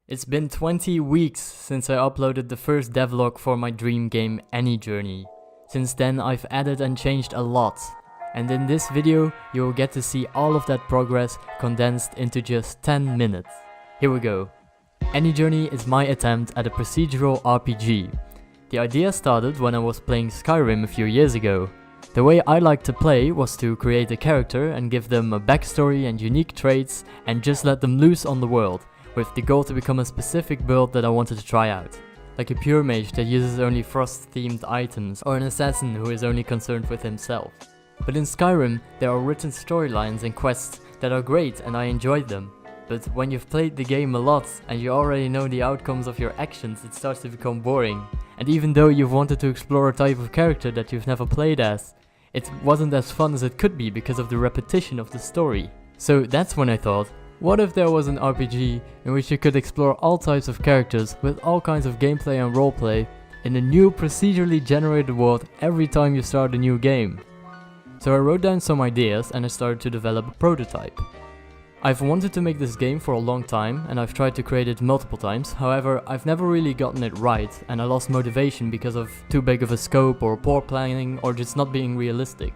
It's been 20 weeks since I uploaded the first devlog for my dream game Any Journey. Since then I've added and changed a lot, and in this video you will get to see all of that progress condensed into just 10 minutes. Here we go. Any Journey is my attempt at a procedural RPG. The idea started when I was playing Skyrim a few years ago. The way I liked to play was to create a character and give them a backstory and unique traits and just let them loose on the world, with the goal to become a specific build that I wanted to try out. Like a pure mage that uses only frost-themed items, or an assassin who is only concerned with himself. But in Skyrim, there are written storylines and quests that are great and I enjoyed them. But when you've played the game a lot and you already know the outcomes of your actions, it starts to become boring. And even though you've wanted to explore a type of character that you've never played as, it wasn't as fun as it could be because of the repetition of the story. So that's when I thought, what if there was an RPG in which you could explore all types of characters with all kinds of gameplay and roleplay in a new procedurally generated world every time you start a new game? So I wrote down some ideas and I started to develop a prototype. I've wanted to make this game for a long time and I've tried to create it multiple times, however I've never really gotten it right and I lost motivation because of too big of a scope or poor planning or just not being realistic.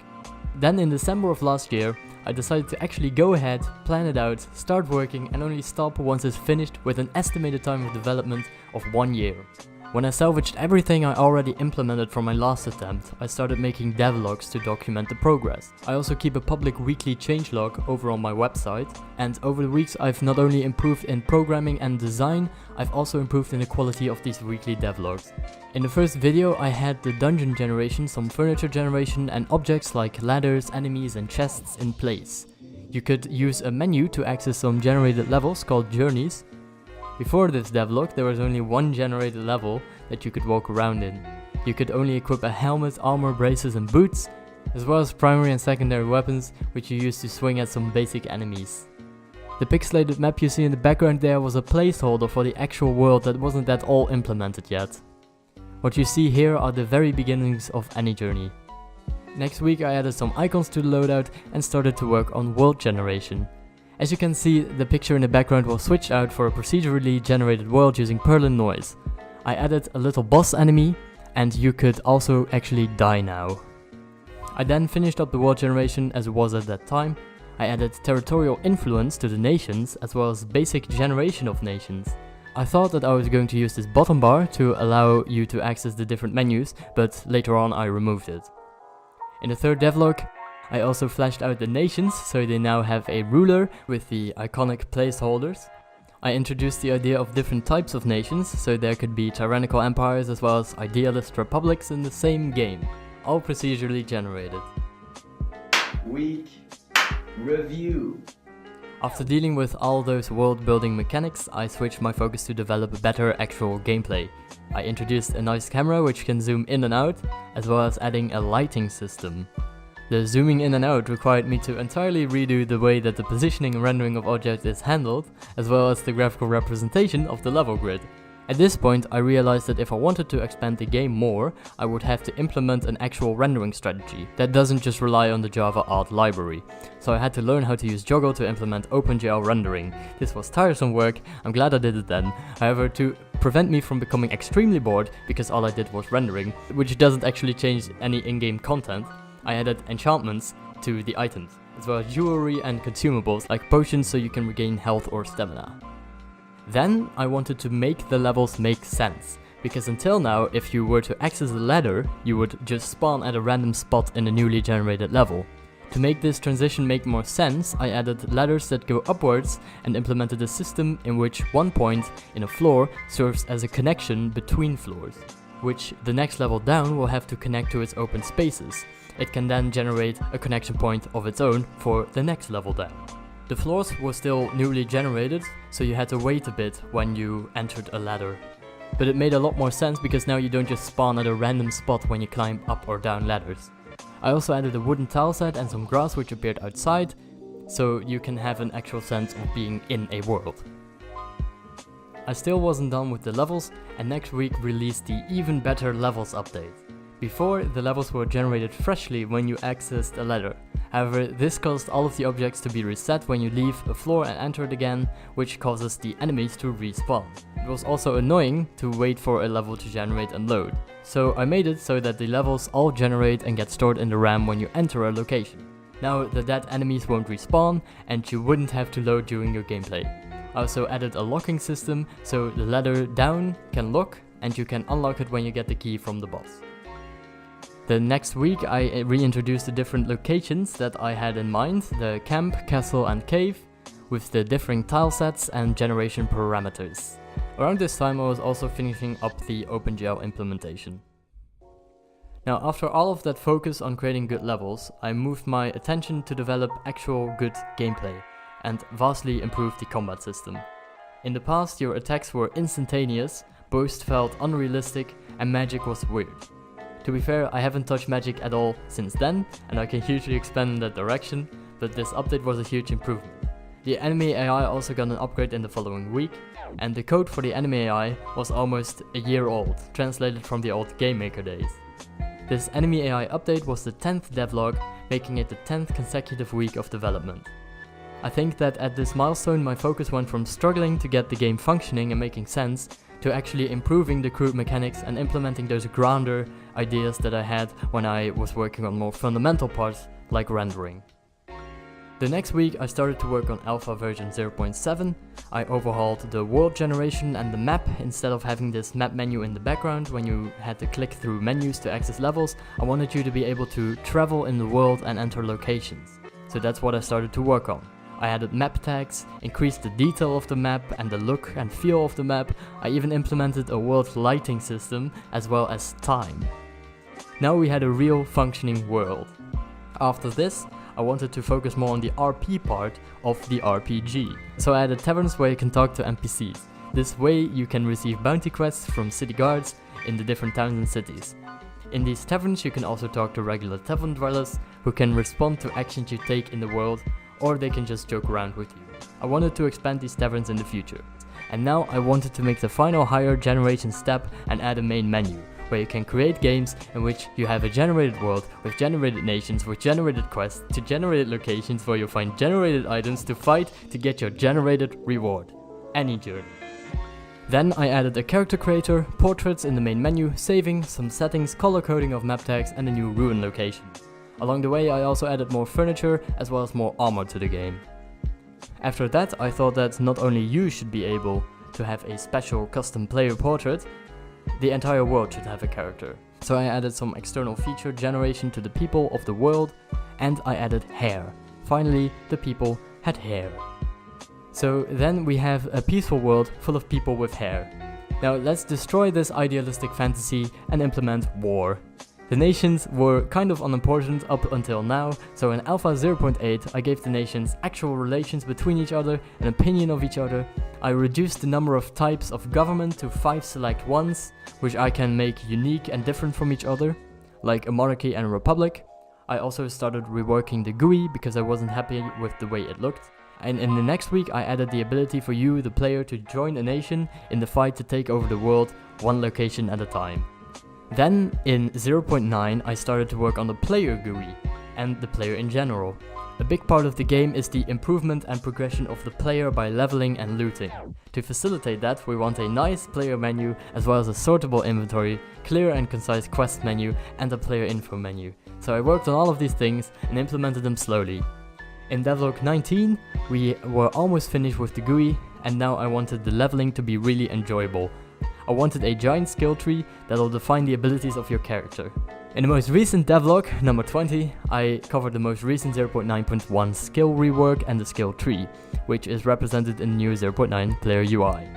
Then in December of last year, I decided to actually go ahead, plan it out, start working and only stop once it's finished with an estimated time of development of 1 year. When I salvaged everything I already implemented from my last attempt, I started making devlogs to document the progress. I also keep a public weekly changelog over on my website, and over the weeks I've not only improved in programming and design, I've also improved in the quality of these weekly devlogs. In the first video I had the dungeon generation, some furniture generation and objects like ladders, enemies and chests in place. You could use a menu to access some generated levels called journeys. Before this devlog there was only one generated level that you could walk around in. You could only equip a helmet, armor, braces and boots, as well as primary and secondary weapons which you use to swing at some basic enemies. The pixelated map you see in the background there was a placeholder for the actual world that wasn't at all implemented yet. What you see here are the very beginnings of Any Journey. Next week I added some icons to the loadout and started to work on world generation. As you can see, the picture in the background was switched out for a procedurally generated world using Perlin noise. I added a little boss enemy and you could also actually die now. I then finished up the world generation as it was at that time. I added territorial influence to the nations as well as basic generation of nations. I thought that I was going to use this bottom bar to allow you to access the different menus, but later on I removed it. In the third devlog, I also fleshed out the nations so they now have a ruler with the iconic placeholders. I introduced the idea of different types of nations, so there could be tyrannical empires as well as idealist republics in the same game, all procedurally generated. Week review. After dealing with all those world building mechanics, I switched my focus to develop better actual gameplay. I introduced a nice camera which can zoom in and out, as well as adding a lighting system. The zooming in and out required me to entirely redo the way that the positioning and rendering of objects is handled, as well as the graphical representation of the level grid. At this point I realized that if I wanted to expand the game more, I would have to implement an actual rendering strategy that doesn't just rely on the Java art library. So I had to learn how to use Joggle to implement OpenGL rendering. This was tiresome work, I'm glad I did it then. However, to prevent me from becoming extremely bored, because all I did was rendering, which doesn't actually change any in-game content, I added enchantments to the items, as well as jewelry and consumables like potions so you can regain health or stamina. Then I wanted to make the levels make sense, because until now if you were to access a ladder, you would just spawn at a random spot in a newly generated level. To make this transition make more sense, I added ladders that go upwards and implemented a system in which one point in a floor serves as a connection between floors, which the next level down will have to connect to its open spaces. It can then generate a connection point of its own for the next level down. The floors were still newly generated, so you had to wait a bit when you entered a ladder. But it made a lot more sense because now you don't just spawn at a random spot when you climb up or down ladders. I also added a wooden tile set and some grass which appeared outside, so you can have an actual sense of being in a world. I still wasn't done with the levels, and next week released the Even Better Levels update. Before, the levels were generated freshly when you accessed a ladder. However, this caused all of the objects to be reset when you leave a floor and enter it again, which causes the enemies to respawn. It was also annoying to wait for a level to generate and load, so I made it so that the levels all generate and get stored in the RAM when you enter a location. Now the dead enemies won't respawn and you wouldn't have to load during your gameplay. I also added a locking system so the ladder down can lock and you can unlock it when you get the key from the boss. The next week I reintroduced the different locations that I had in mind, the camp, castle and cave, with the differing tile sets and generation parameters. Around this time I was also finishing up the OpenGL implementation. Now after all of that focus on creating good levels, I moved my attention to develop actual good gameplay and vastly improved the combat system. In the past your attacks were instantaneous, burst felt unrealistic and magic was weird. To be fair, I haven't touched magic at all since then and I can hugely expand in that direction, but this update was a huge improvement. The enemy AI also got an upgrade in the following week, and the code for the enemy AI was almost a year old, translated from the old GameMaker days. This enemy AI update was the 10th devlog, making it the 10th consecutive week of development. I think that at this milestone my focus went from struggling to get the game functioning and making sense, to actually improving the crude mechanics and implementing those grander ideas that I had when I was working on more fundamental parts like rendering. The next week I started to work on alpha version 0.7, I overhauled the world generation and the map. Instead of having this map menu in the background when you had to click through menus to access levels, I wanted you to be able to travel in the world and enter locations. So that's what I started to work on. I added map tags, increased the detail of the map and the look and feel of the map. I even implemented a world lighting system as well as time. Now we had a real functioning world. After this, I wanted to focus more on the RP part of the RPG. So I added taverns where you can talk to NPCs. This way you can receive bounty quests from city guards in the different towns and cities. In these taverns you can also talk to regular tavern dwellers who can respond to actions you take in the world, or they can just joke around with you. I wanted to expand these taverns in the future. And now I wanted to make the final higher generation step and add a main menu, where you can create games in which you have a generated world with generated nations, with generated quests, to generated locations where you'll find generated items to fight to get your generated reward. Any journey. Then I added a character creator, portraits in the main menu, saving, some settings, color coding of map tags and a new ruin location. Along the way I also added more furniture as well as more armor to the game. After that I thought that not only you should be able to have a special custom player portrait, the entire world should have a character. So I added some external feature generation to the people of the world, and I added hair. Finally, the people had hair. So then we have a peaceful world full of people with hair. Now let's destroy this idealistic fantasy and implement war. The nations were kind of unimportant up until now, so in Alpha 0.8 I gave the nations actual relations between each other, an opinion of each other. I reduced the number of types of government to 5 select ones, which I can make unique and different from each other, like a monarchy and a republic. I also started reworking the GUI because I wasn't happy with the way it looked. And in the next week I added the ability for you, the player, to join a nation in the fight to take over the world, one location at a time. Then in 0.9 I started to work on the player GUI and the player in general. A big part of the game is the improvement and progression of the player by leveling and looting. To facilitate that we want a nice player menu as well as a sortable inventory, clear and concise quest menu and a player info menu. So I worked on all of these things and implemented them slowly. In devlog 19 we were almost finished with the GUI and now I wanted the leveling to be really enjoyable. I wanted a giant skill tree that will define the abilities of your character. In the most recent devlog, number 20, I covered the most recent 0.9.1 skill rework and the skill tree, which is represented in the new 0.9 player UI.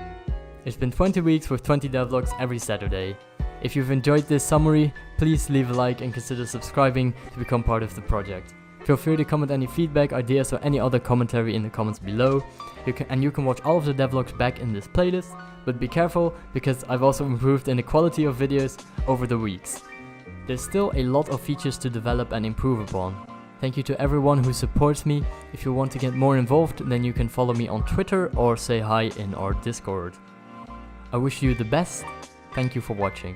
It's been 20 weeks with 20 devlogs every Saturday. If you've enjoyed this summary, please leave a like and consider subscribing to become part of the project. Feel free to comment any feedback, ideas or any other commentary in the comments below. You can watch all of the devlogs back in this playlist, but be careful because I've also improved in the quality of videos over the weeks. There's still a lot of features to develop and improve upon. Thank you to everyone who supports me. If you want to get more involved, then you can follow me on Twitter or say hi in our Discord. I wish you the best. Thank you for watching.